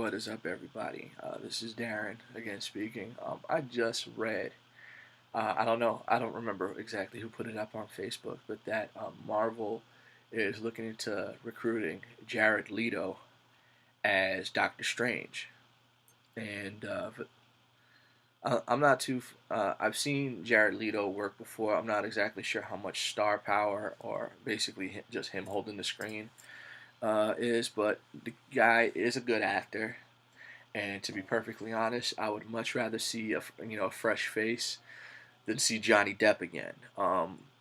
What is up, everybody? This is Darren again speaking. I just read, I don't know, I don't remember exactly who put it up on Facebook, but that Marvel is looking into recruiting Jared Leto as Doctor Strange. And I'm not too, I've seen Jared Leto work before. I'm not exactly sure how much star power or basically just him holding the screen is, but the guy is a good actor. And to be perfectly honest, I would much rather see a fresh face than see Johnny Depp again.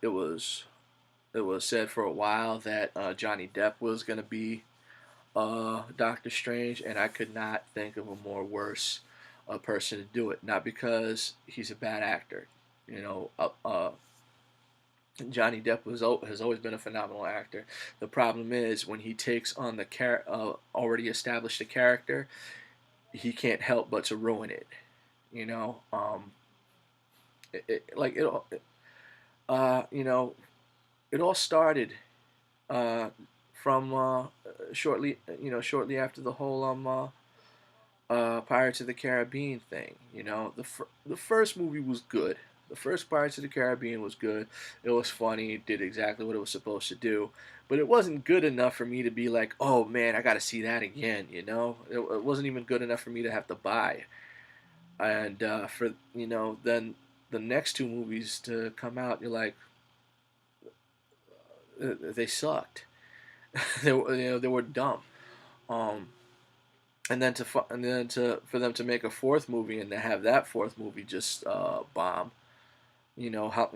It was said for a while that Johnny Depp was gonna be Doctor Strange, and I could not think of a more worse person to do it. Not because he's a bad actor, you know. Johnny Depp has always been a phenomenal actor. The problem is when he takes on the already established a character, he can't help but to ruin it. You know, like it all, you know, it all started uh, from shortly after the whole Pirates of the Caribbean thing. The first movie was good. The first Pirates of the Caribbean was good. It was funny. It did exactly what it was supposed to do. But it wasn't good enough for me to be like, oh man, I got to see that again. It wasn't even good enough for me to have to buy. And then the next two movies to come out, you're like, they sucked. They were dumb. Um, and then for them to make a fourth movie and to have that fourth movie just bomb. How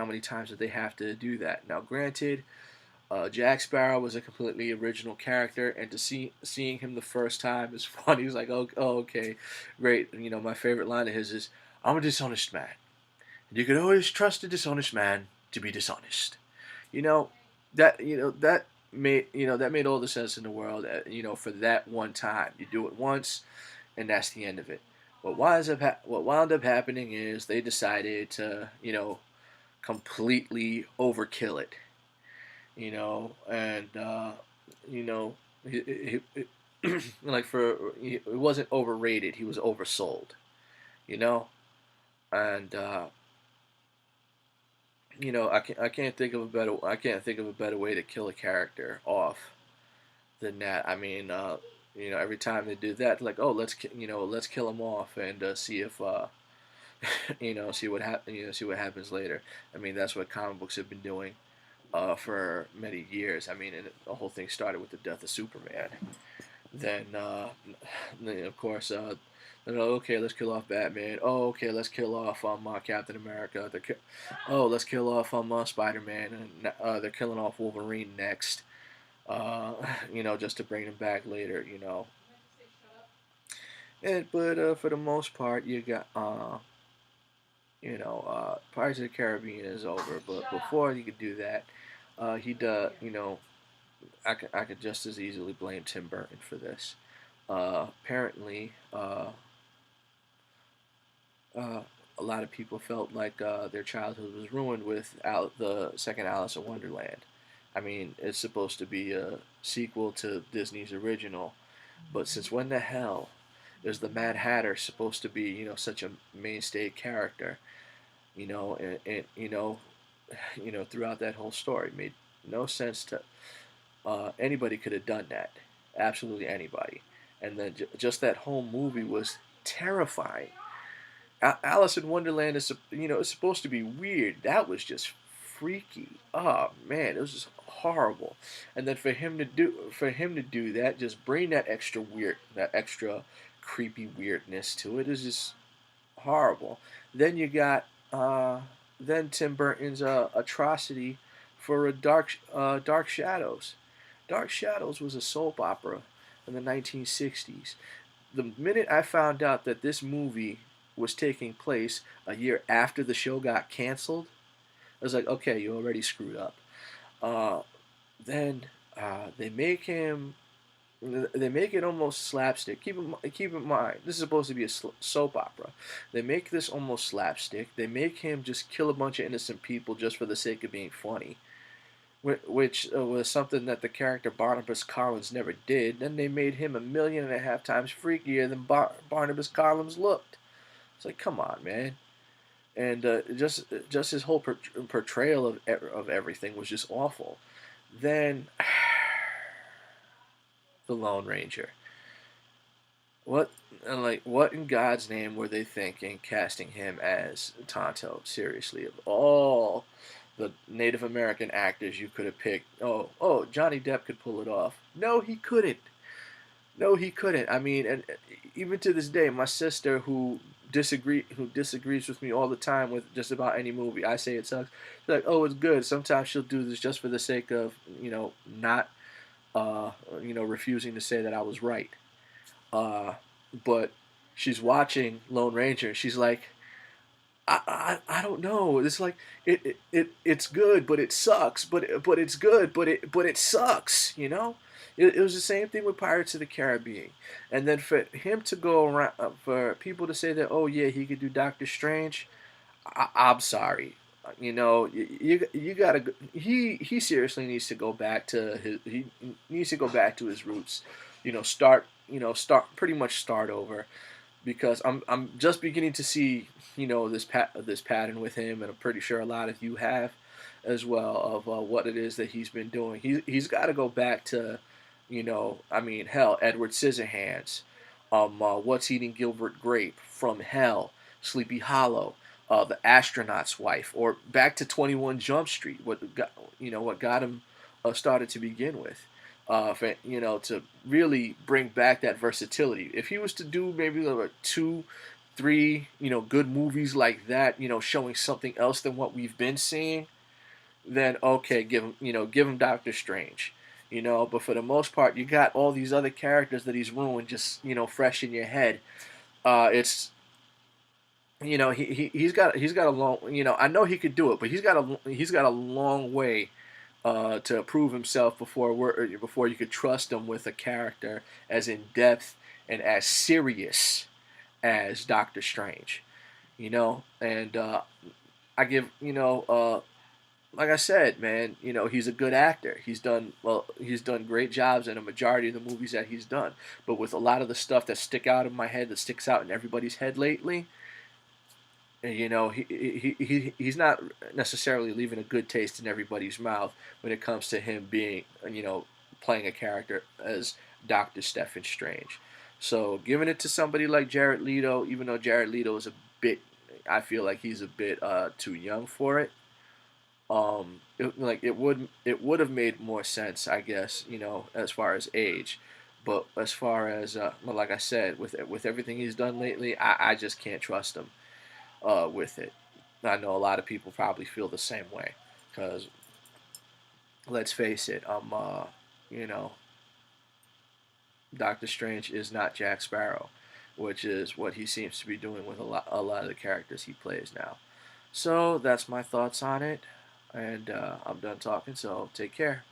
many times did they have to do that? Now, granted, Jack Sparrow was a completely original character, and to seeing him the first time is funny. He's like, oh, okay, great. My favorite line of his is, "I'm a dishonest man. And you can always trust a dishonest man to be dishonest." You know that made all the sense in the world. For that one time, you do it once, and that's the end of it. What wound up happening is they decided to completely overkill it. And you know, like it wasn't overrated. He was oversold. You know, and I can't think of a better way to kill a character off than that. I mean, every time they do that, like, oh, let's kill him off and see if see what happens later. I mean, that's what comic books have been doing for many years. I mean, and the whole thing started with the death of Superman. Then of course, they're like, okay, let's kill off Batman. Oh, okay, let's kill off Captain America. Oh, let's kill off Spider-Man, and they're killing off Wolverine next. Just to bring him back later. But for the most part, you got Pirates of the Caribbean is over. But before you could do that, he does. I could just as easily blame Tim Burton for this. Apparently, a lot of people felt like their childhood was ruined with the second Alice in Wonderland. I mean, it's supposed to be a sequel to Disney's original, but since when the hell is the Mad Hatter supposed to be, such a mainstay character? And throughout that whole story, it made no sense to anybody could have done that, absolutely anybody. And then just that whole movie was terrifying. Alice in Wonderland is it's supposed to be weird. That was just freaky. Oh man, it was just horrible. And then for him to do that, just bring that extra creepy weirdness to it is just horrible. Then you got then Tim Burton's atrocity for Dark Shadows. Dark Shadows was a soap opera in the 1960s. The minute I found out that this movie was taking place a year after the show got canceled, I was like, okay, you already screwed up. Uh, then they make him. They make it almost slapstick. Keep in mind, this is supposed to be a soap opera. They make this almost slapstick. They make him just kill a bunch of innocent people just for the sake of being funny. which was something that the character Barnabas Collins never did. Then they made him 1.5 million times freakier than Barnabas Collins looked. It's like, come on, man. And just his whole portrayal of everything was just awful. Then the Lone Ranger. What what in God's name were they thinking casting him as Tonto? Seriously, of all the Native American actors you could have picked, Johnny Depp could pull it off. No, he couldn't. No, he couldn't. I mean, and even to this day, my sister who disagrees with me all the time with just about any movie, I say it sucks. She's like, oh, it's good. Sometimes she'll do this just for the sake of not refusing to say that I was right. Uh, but she's watching Lone Ranger and she's like, I don't know. It's like it's good, but it sucks. But it's good, but it sucks. It was the same thing with Pirates of the Caribbean, and then for him to go around, for people to say that, oh yeah, he could do Doctor Strange. I'm sorry. You gotta. He seriously needs to go back to he needs to go back to his roots. Start pretty much start over because I'm just beginning to see this pattern with him, and I'm pretty sure a lot of you have as well of what it is that he's been doing. He's got to go back to, I mean, hell, Edward Scissorhands, What's Eating Gilbert Grape, From Hell, Sleepy Hollow, The Astronaut's Wife, or back to 21 Jump Street. What got him started to begin with to really bring back that versatility. If he was to do maybe like two, three, good movies like that, showing something else than what we've been seeing, then okay, give him Doctor Strange. But for the most part, you got all these other characters that he's ruined just fresh in your head. It's he's got a long I know he could do it, but he's got a long way to prove himself before you could trust him with a character as in depth and as serious as Doctor Strange. And I give like I said, man, he's a good actor. He's done great jobs in a majority of the movies that he's done. But with a lot of the stuff that sticks out in everybody's head lately, he's not necessarily leaving a good taste in everybody's mouth when it comes to him being playing a character as Dr. Stephen Strange. So giving it to somebody like Jared Leto, even though Jared Leto is I feel like he's a bit too young for it. It would have made more sense, I guess, as far as age. But as far as like I said, with everything he's done lately, I just can't trust him with it. I know a lot of people probably feel the same way because let's face it, you know, Doctor Strange is not Jack Sparrow, which is what he seems to be doing with a lot of the characters he plays now. So that's my thoughts on it, and I'm done talking. So take care.